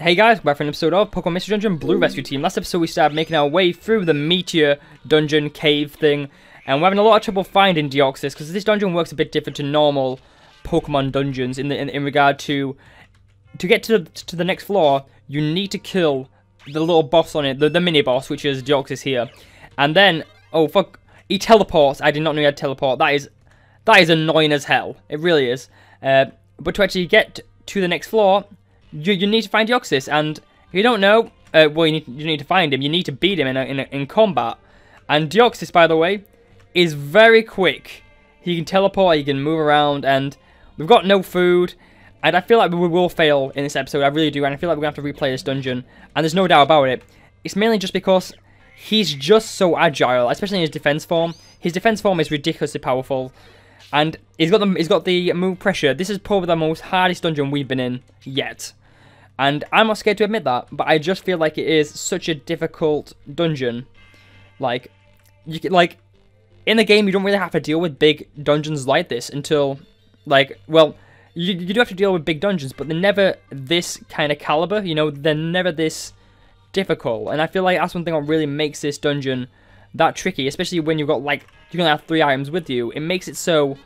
Hey guys, back for an episode of Pokemon Mystery Dungeon Blue Rescue Team. Last episode we started making our way through the Meteor Dungeon cave thing, and we're having a lot of trouble finding Deoxys, because this dungeon works a bit different to normal Pokemon dungeons in regard to get to the next floor, you need to kill the little boss on it, the mini-boss, which is Deoxys here. And then, oh fuck, he teleports. I did not know he had teleport. That is annoying as hell. It really is. But to actually get to the next floor, you need to find Deoxys, and if you don't know, well, you need to find him. You need to beat him in combat. And Deoxys, by the way, is very quick. He can teleport, he can move around, and we've got no food. And I feel like we will fail in this episode, I really do, and I feel like we're going to have to replay this dungeon. And there's no doubt about it. It's mainly just because he's just so agile, especially in his defense form. His defense form is ridiculously powerful. And he's got the move pressure. This is probably the most hardest dungeon we've been in yet. And I'm not scared to admit that, but I just feel like it is such a difficult dungeon. Like in the game, you don't really have to deal with big dungeons like this until, like, well, you do have to deal with big dungeons, but they're never this kind of caliber, you know, they're never this difficult. And I feel like that's one thing that really makes this dungeon that tricky, especially when you've got, like, you can only have 3 items with you. It makes it so, you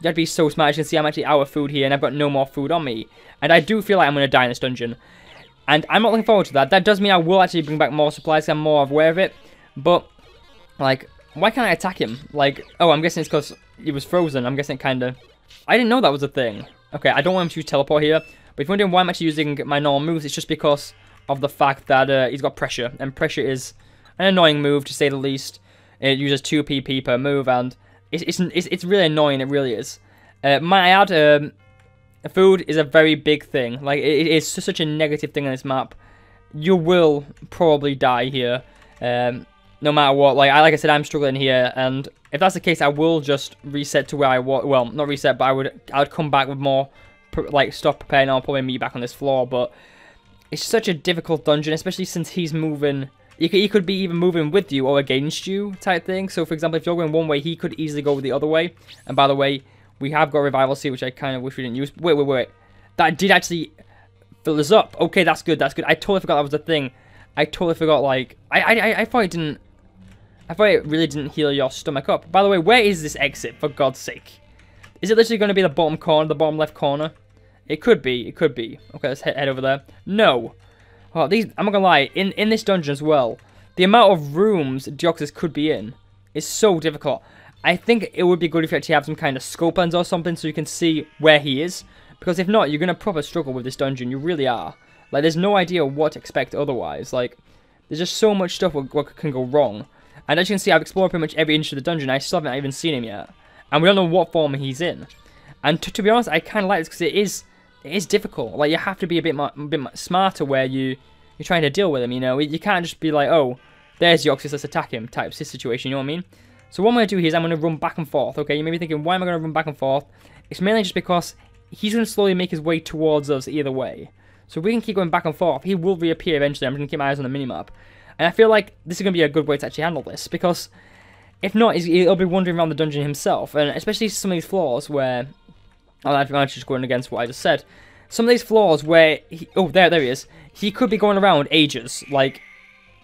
have to be so smart. As you can see, I'm actually out of food here, and I've got no more food on me. And I do feel like I'm going to die in this dungeon. And I'm not looking forward to that. That does mean I will actually bring back more supplies, I'm more aware of it. But, like, why can't I attack him? Like, oh, I'm guessing it's because he was frozen. I'm guessing it kind of... I didn't know that was a thing. Okay, I don't want him to use teleport here. But if you're wondering why I'm actually using my normal moves, it's just because of the fact that he's got pressure. And pressure is an annoying move, to say the least. It uses 2 PP per move, and it's really annoying, it really is. Might I add, food is a very big thing. Like, it is such a negative thing on this map. You will probably die here, no matter what. Like I said, I'm struggling here, and if that's the case, I will just reset to where I was. Well, not reset, but I would come back with more, like, stuff prepared, and I'll probably meet back on this floor. But it's such a difficult dungeon, especially since he's moving. He could be even moving with you or against you type thing. So, for example, if you're going one way, he could easily go the other way. And by the way, we have got Revival Seed, which I kind of wish we didn't use. Wait. That did actually fill us up. Okay, that's good, that's good. I totally forgot that was a thing. I totally forgot, like... I thought it didn't... I thought it really didn't heal your stomach up. By the way, where is this exit, for God's sake? Is it literally going to be the bottom corner, the bottom left corner? It could be, it could be. Okay, let's head over there. No. Oh, I'm not gonna lie, in this dungeon as well, the amount of rooms Deoxys could be in is so difficult. I think it would be good if you actually have some kind of scope lens or something so you can see where he is. Because if not, you're gonna proper struggle with this dungeon, you really are. Like, there's no idea what to expect otherwise. Like, there's just so much stuff what can go wrong. And as you can see, I've explored pretty much every inch of the dungeon, I still haven't even seen him yet. And we don't know what form he's in. And to be honest, I kind of like this because it is difficult. Like, you have to be a bit smarter where you're trying to deal with him, you know? You can't just be like, oh, there's Deoxys, let's attack him type situation, you know what I mean? So what I'm going to do here is I'm going to run back and forth, okay? You may be thinking, why am I going to run back and forth? It's mainly just because he's going to slowly make his way towards us either way. So if we can keep going back and forth, he will reappear eventually. I'm going to keep my eyes on the minimap. And I feel like this is going to be a good way to actually handle this, because if not, he'll be wandering around the dungeon himself, and especially some of these floors where... I'm actually just going against what I just said. Some of these floors where... oh, there he is. He could be going around ages. Like,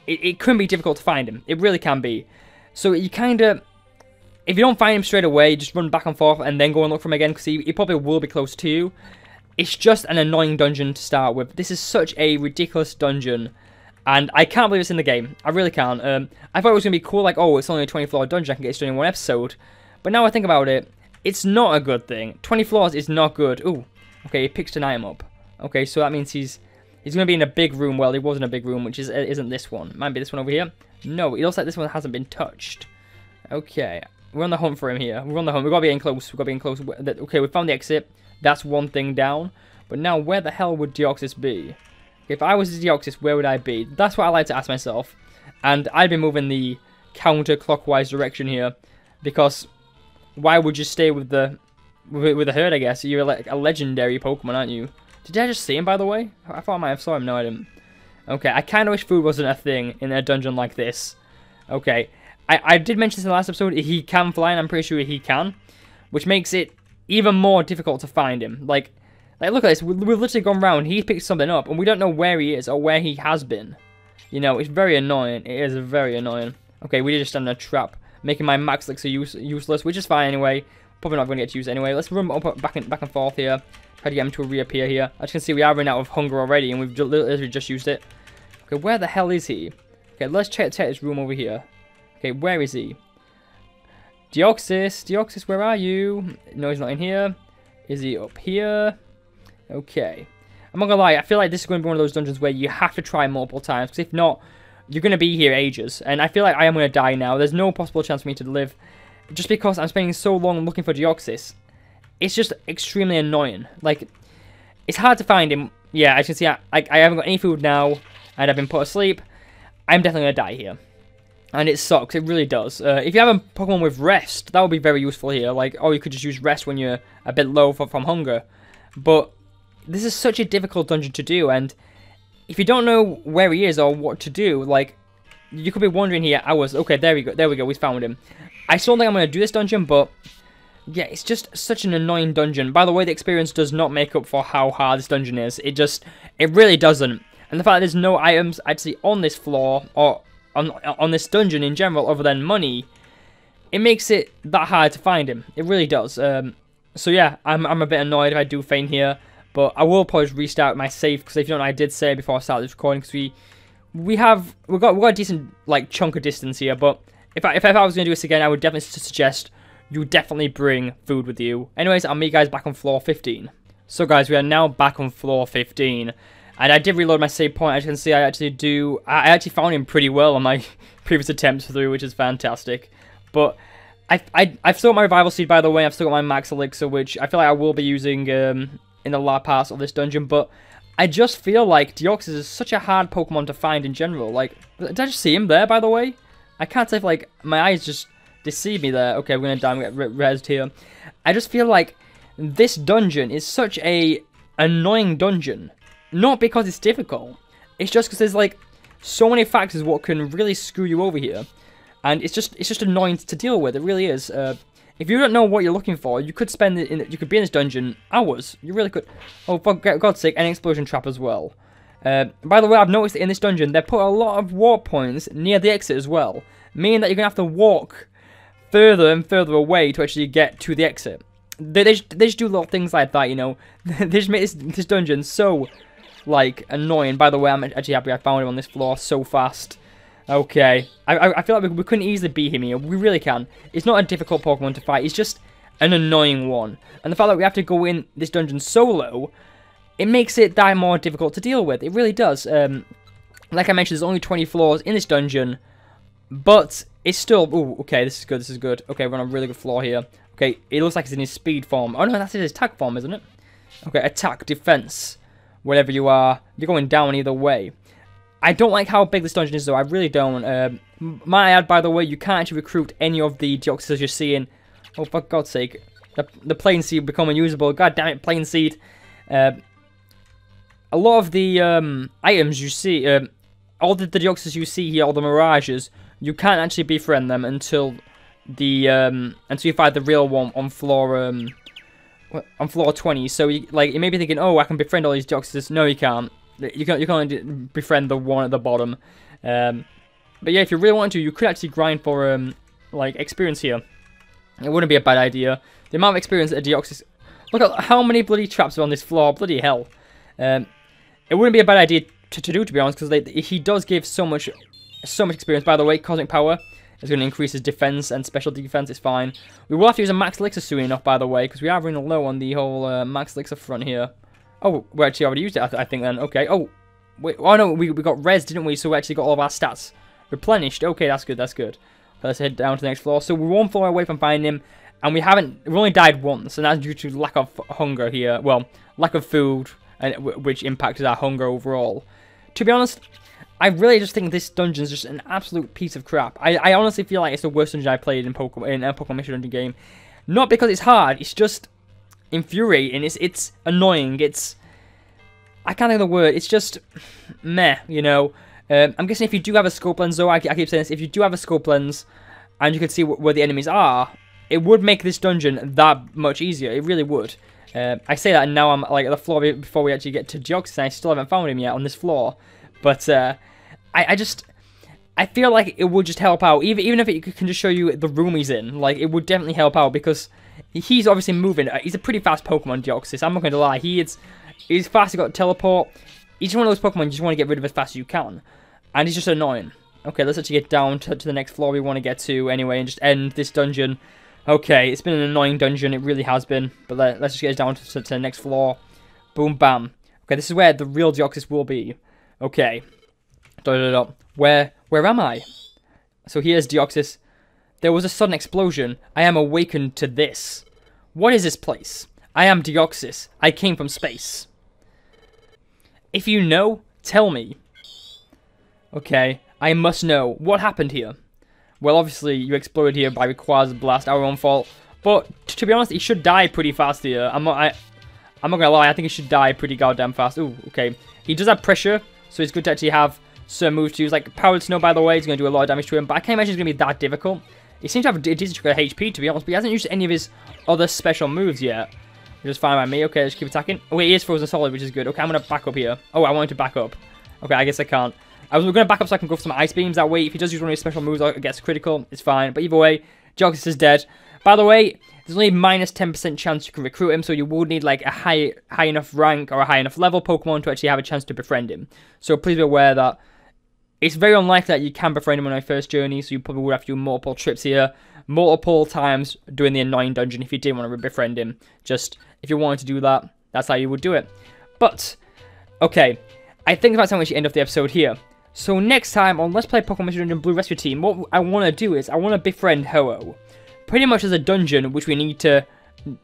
it can be difficult to find him. It really can be. So you kind of... if you don't find him straight away, just run back and forth and then go and look for him again, because he probably will be close to you. It's just an annoying dungeon to start with. This is such a ridiculous dungeon. And I can't believe it's in the game. I really can't. I thought it was going to be cool, like, oh, it's only a 20 floor dungeon, I can get it done in one episode. But now I think about it, it's not a good thing. 20 floors is not good. Ooh, okay, he picks an item up. Okay, so that means he's going to be in a big room. Well, he was in a big room, which isn't this one. Might be this one over here. No, it looks like this one hasn't been touched. Okay, we're on the hunt for him here. We're on the hunt. We've got to be in close. We've got to be in close. Okay, we found the exit. That's one thing down. But now, where the hell would Deoxys be? If I was Deoxys, where would I be? That's what I like to ask myself. And I'd be moving the counterclockwise direction here. Because why would you stay with the herd, I guess? You're like a legendary Pokemon, aren't you? Did I just see him, by the way? I thought I might have saw him. No, I didn't. Okay, I kind of wish food wasn't a thing in a dungeon like this. Okay, I did mention this in the last episode. He can fly, and I'm pretty sure he can. Which makes it even more difficult to find him. Like, Like, look at this. We've literally gone round. He picked something up, and we don't know where he is or where he has been. You know, it's very annoying. It is very annoying. Okay, we just stand in a trap, making my max elixir useless, which is fine anyway. Probably not going to get to use anyway. Let's run up back and forth here. Try to get him to reappear here. As you can see, we are running out of hunger already, and we've literally just used it. Okay, where the hell is he? Okay, let's check this room over here. Okay, where is he? Deoxys, Deoxys, where are you? No, he's not in here. Is he up here? Okay. I'm not gonna lie, I feel like this is going to be one of those dungeons where you have to try multiple times, because if not, you're going to be here ages. And I feel like I am going to die now. There's no possible chance for me to live, just because I'm spending so long looking for Deoxys. It's just extremely annoying. Like, it's hard to find him. Yeah, as you can see, I haven't got any food now, and I've been put asleep. I'm definitely going to die here. And it sucks, it really does. If you have a Pokemon with rest, that would be very useful here. Like, oh, you could just use rest when you're a bit low from hunger. But this is such a difficult dungeon to do, and if you don't know where he is or what to do, like, you could be wondering here hours. Okay, there we go, we found him. I still think I'm going to do this dungeon, but yeah, it's just such an annoying dungeon. By the way, the experience does not make up for how hard this dungeon is. It really doesn't. And the fact that there's no items actually on this floor, or on this dungeon in general, other than money, it makes it that hard to find him. It really does. So yeah, I'm a bit annoyed if I do faint here. But I will probably restart my save, because if you don't know, I did say before I started this recording, because we've got a decent like chunk of distance here. But if I was gonna do this again, I would definitely suggest you definitely bring food with you. Anyways, I'll meet you guys back on floor 15. So guys, we are now back on floor 15, and I did reload my save point. As you can see, I actually found him pretty well on my previous attempts through, which is fantastic. But I've still got my revival seed, by the way. I've still got my max elixir, which I feel like I will be using in the latter parts of this dungeon, but I just feel like Deoxys is such a hard Pokemon to find in general. Like, did I just see him there, by the way? I can't say if, like, my eyes just deceive me there. Okay, we're gonna die and get rezzed here. I just feel like this dungeon is such a annoying dungeon. Not because it's difficult. It's just because there's, like, so many factors what can really screw you over here. And it's just annoying to deal with. It really is. If you don't know what you're looking for, you could spend it you could be in this dungeon hours. You really could. Oh, for God's sake, an explosion trap as well. By the way, I've noticed that in this dungeon, they put a lot of warp points near the exit as well, meaning that you're going to have to walk further and further away to actually get to the exit. They just do little things like that, you know. They just make this dungeon so, like, annoying. By the way, I'm actually happy I found him on this floor so fast. Okay, I feel like we couldn't easily beat him here. We really can. It's not a difficult Pokemon to fight. It's just an annoying one. And the fact that we have to go in this dungeon solo, it makes it that more difficult to deal with. It really does. Like I mentioned, there's only 20 floors in this dungeon, but it's still... Ooh, okay, this is good, this is good. Okay, we're on a really good floor here. Okay, it looks like it's in his speed form. Oh no, that's his attack form, isn't it? Okay, attack, defense, whatever you are. You're going down either way. I don't like how big this dungeon is, though. I really don't. Might I add, by the way, you can't actually recruit any of the Deoxys you're seeing. Oh, for God's sake. The Plain Seed become unusable. God damn it, Plain Seed. A lot of the items you see, all the Deoxys you see here, all the Mirages, you can't actually befriend them until you find the real one on floor 20. So, you may be thinking, oh, I can befriend all these Deoxys. No, you can't. You can only befriend the one at the bottom. But yeah, if you really want to, you could actually grind for like experience here. It wouldn't be a bad idea. The amount of experience that a Deoxys... Look at how many bloody traps are on this floor. Bloody hell. It wouldn't be a bad idea to do, to be honest, because he does give so much experience. By the way, Cosmic Power is going to increase his defense and special defense. It's fine. We will have to use a Max Elixir soon enough, by the way, because we are running low on the whole Max Elixir front here. Oh, we actually already used it, I think, then. Okay. Oh, wait. Oh, no, we got res, didn't we? So we actually got all of our stats replenished. Okay, that's good, that's good. Let's head down to the next floor. So we're one floor away from finding him, and we've only died once, and that's due to lack of hunger here. Well, lack of food, and which impacted our hunger overall. To be honest, I really just think this dungeon is just an absolute piece of crap. I honestly feel like it's the worst dungeon I played in a Pokemon Mission Dungeon game. Not because it's hard, it's just infuriating. It's annoying. I can't think of the word. It's just meh, you know. I'm guessing if you do have a scope lens, though, I keep saying this, if you do have a scope lens and you can see where the enemies are, it would make this dungeon that much easier. It really would. I say that and now I'm like at the floor before we actually get to Deoxys, and I still haven't found him yet on this floor. But I feel like it would just help out, even if it can just show you the room he's in. Like, it would definitely help out, because he's obviously moving. He's a pretty fast Pokemon, Deoxys. I'm not going to lie. He's fast, he's got teleport. He's one of those Pokemon you just want to get rid of as fast as you can. And he's just annoying. Okay, let's actually get down to the next floor we want to get to anyway, and just end this dungeon. Okay, it's been an annoying dungeon, it really has been. But let's just get down to the next floor. Boom, bam. Okay, this is where the real Deoxys will be. Okay. Where am I? So here's Deoxys. There was a sudden explosion. I am awakened to this. What is this place? I am Deoxys. I came from space. If you know, tell me. Okay, I must know. What happened here? Well, obviously, you exploded here by Rayquaza Blast, our own fault. But, to be honest, he should die pretty fast here. I'm not gonna lie, I think he should die pretty goddamn fast. Ooh, okay. He does have pressure, so it's good to actually have certain moves to use. Like, Powered Snow, by the way, is going to do a lot of damage to him, but I can't imagine it's going to be that difficult. He seems to have a decent HP, to be honest, but he hasn't used any of his other special moves yet. Which is fine by me. Okay, let's keep attacking. Oh, wait, he is Frozen Solid, which is good. Okay, I'm going to back up here. Oh, I wanted to back up. Okay, I guess I can't. I was going to back up so I can go for some Ice Beams. That way, if he does use one of his special moves or it gets critical, it's fine. But either way, Deoxys is dead. By the way, there's only a minus 10% chance you can recruit him, so you would need like a high enough rank or a high enough level Pokemon to actually have a chance to befriend him. So please be aware that it's very unlikely that you can befriend him on your first journey, so you probably would have to do multiple trips here, multiple times doing the annoying dungeon if you did want to befriend him. Just, if you wanted to do that, that's how you would do it. But, okay, I think it's about time we should end off the episode here. So next time on Let's Play Pokemon Mystery Dungeon Blue Rescue Team, what I want to do is, I want to befriend Ho-Oh. Pretty much as a dungeon, which we need to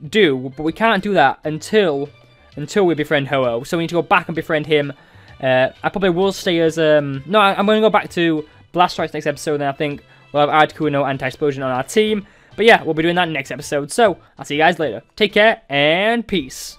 do, but we can't do that until we befriend Ho-Oh. So we need to go back and befriend him. I probably will stay as, no, I'm going to go back to Blastoise next episode, and I think we'll have Articuno Anti-Explosion on our team. But yeah, we'll be doing that next episode. So, I'll see you guys later. Take care, and peace.